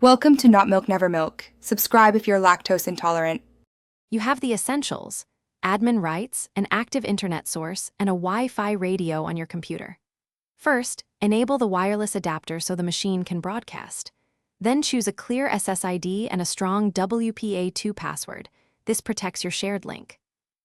Welcome to Not Milk Never Milk. Subscribe if you're lactose intolerant. You have the essentials: admin rights, an active internet source, and a Wi-Fi radio on your computer. First, enable the wireless adapter so the machine can broadcast. Then choose a clear SSID and a strong WPA2 password. This protects your shared link.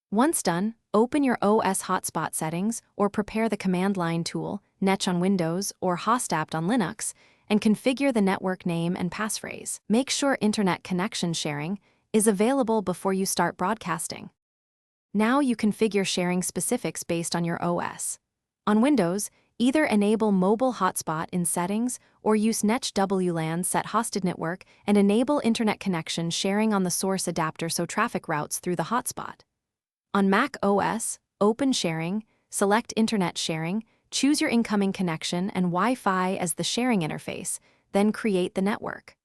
Once done, open your OS hotspot settings or prepare the command line tool, Netch on Windows or Hostapt on Linux, and configure the network name and passphrase. Make sure internet connection sharing is available before you start broadcasting. Now you configure sharing specifics based on your OS. On Windows, either enable mobile hotspot in settings or use Netch WLAN set hosted network and enable internet connection sharing on the source adapter so traffic routes through the hotspot. On Mac OS, open sharing, select internet sharing, choose your incoming connection and Wi-Fi as the sharing interface, then create the network.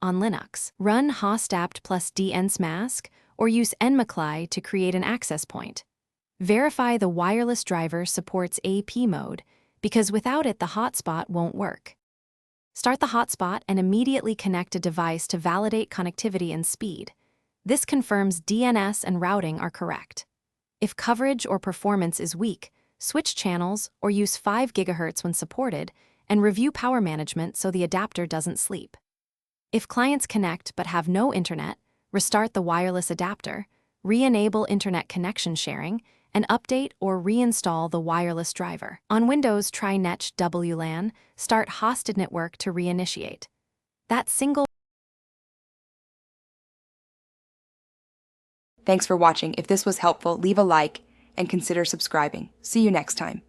On Linux, run hostapt plus dnsmask or use nmcli to create an access point. Verify the wireless driver supports AP mode, because without it the hotspot won't work. Start the hotspot and immediately connect a device to validate connectivity and speed. This confirms DNS and routing are correct. If coverage or performance is weak, switch channels or use 5 GHz when supported, and review power management so the adapter doesn't sleep. If clients connect but have no internet, restart the wireless adapter, re-enable internet connection sharing, and update or reinstall the wireless driver. On Windows, try Netch WLAN, start hosted network to reinitiate. That single. Thanks for watching. If this was helpful, leave a like and consider subscribing. See you next time.